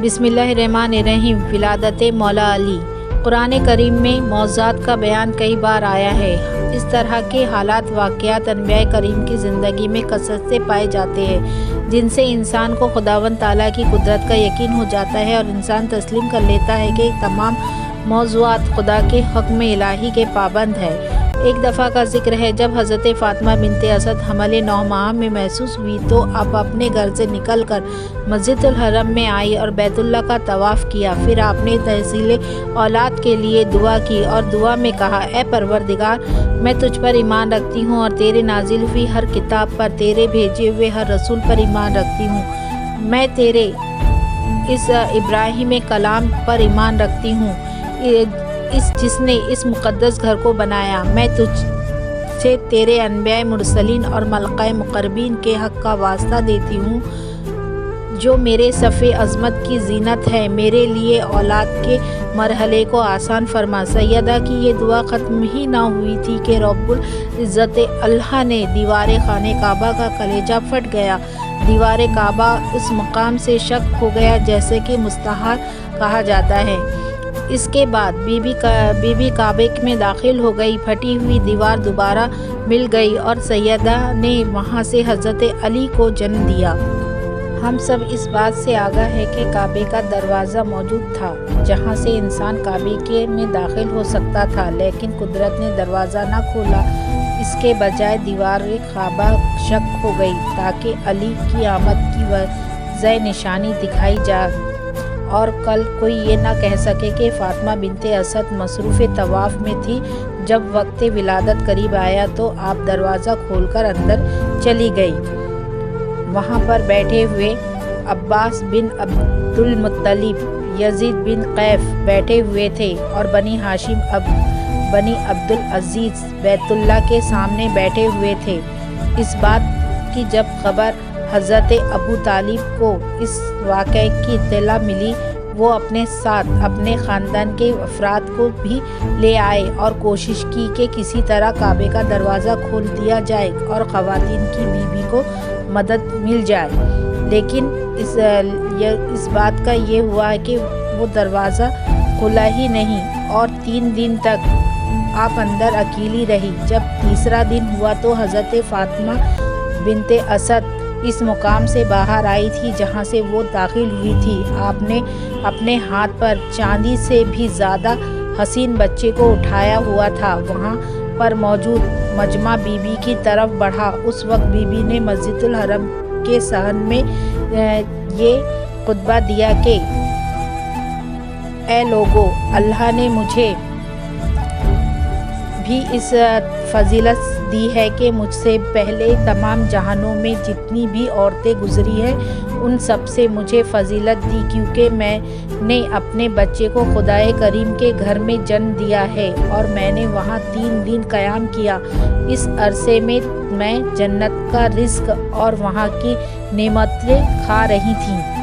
बिस्मिल्लाहिर्रहमानिर्रहीम। विलादत मौला अली। कुरान करीम में मौज़ात का बयान कई बार आया है। इस तरह के हालात वाक़यात अनबिया करीम की ज़िंदगी में कसरत से पाए जाते हैं, जिनसे इंसान को खुदावंद ताला की कुदरत का यकीन हो जाता है और इंसान तस्लीम कर लेता है कि तमाम मौज़ूआत खुदा के हुक्म इलाही के पाबंद है। एक दफ़ा का जिक्र है, जब हज़रत फ़ातिमा बिनते असद हमले 9 माह में महसूस हुई तो आप अपने घर से निकल कर मस्जिदुल हरम में आई और बैतुल्लाह का तवाफ़ किया। फिर आपने तहसील औलाद के लिए दुआ की और दुआ में कहा, ए परवरदिगार, मैं तुझ पर ईमान रखती हूँ और तेरे नाजिल हुई हर किताब पर, तेरे भेजे हुए हर रसूल पर ईमान रखती हूँ। मैं तेरे इस इब्राहिम कलाम पर ईमान रखती हूँ, जिसने इस मुक़द्दस घर को बनाया। मैं तुझ से तेरे अनबिया मुरसलीन और मलका मुक़र्रबीन के हक़ का वास्ता देती हूँ, जो मेरे सफ़े अज़मत की ज़ीनत है। मेरे लिए औलाद के मरहले को आसान फरमा। सैयदा की ये दुआ ख़त्म ही ना हुई थी कि रब्बुल इज़्ज़त अल्लाह ने दीवार खाने काबा का कलेजा फट गया। दीवार काबा उस मकाम से शक हो गया जैसे कि मुस्तहार कहा जाता है। इसके बाद बीबी काबे में दाखिल हो गई। फटी हुई दीवार दोबारा मिल गई और सैयदा ने वहाँ से हज़रत अली को जन्म दिया। हम सब इस बात से आगाह है कि काबे का दरवाज़ा मौजूद था, जहाँ से इंसान काबे के में दाखिल हो सकता था, लेकिन कुदरत ने दरवाज़ा ना खोला। इसके बजाय दीवार काबा शक हो गई ताकि अली की आमद की वजह निशानी दिखाई जा और कल कोई ये ना कह सके कि फ़ातिमा बिनते असद मसरूफ़ तवाफ़ में थी। जब वक्त विलादत करीब आया तो आप दरवाज़ा खोलकर अंदर चली गई। वहाँ पर बैठे हुए अब्बास बिन अब्दुल मुत्तलिब, यजीद बिन कैफ बैठे हुए थे और बनी हाशिम बनी अब्दुल अजीज़ बैतुल्लाह के सामने बैठे हुए थे। इस बात की जब खबर हज़रत अबू तालिब को इस वाक़े की इत्तला मिली, वो अपने साथ अपने ख़ानदान के अफराद को भी ले आए और कोशिश की कि किसी तरह काबे का दरवाज़ा खोल दिया जाए और ख़वातीन की बीवी को मदद मिल जाए। लेकिन इस बात का ये हुआ कि वो दरवाज़ा खुला ही नहीं और 3 दिन तक आप अंदर अकेली रही। जब तीसरा दिन हुआ तो हज़रत फ़ातिमा बिनते असद इस मुकाम से बाहर आई थी जहाँ से वो दाखिल हुई थी। आपने अपने हाथ पर चांदी से भी ज़्यादा हसीन बच्चे को उठाया हुआ था। वहाँ पर मौजूद मजमा बीबी की तरफ बढ़ा। उस वक्त बीबी ने मस्जिदुल हरम के सहन में ये खुतबा दिया कि ए लोगो, अल्लाह ने मुझे भी इस फजीलत दी है कि मुझसे पहले तमाम जहानों में जितनी भी औरतें गुजरी हैं उन सब से मुझे फजीलत दी, क्योंकि मैंने अपने बच्चे को खुदाए करीम के घर में जन्म दिया है और मैंने वहाँ 3 दिन क़याम किया। इस अरसे में मैं जन्नत का रिज़्क़ और वहाँ की नेमतें खा रही थी।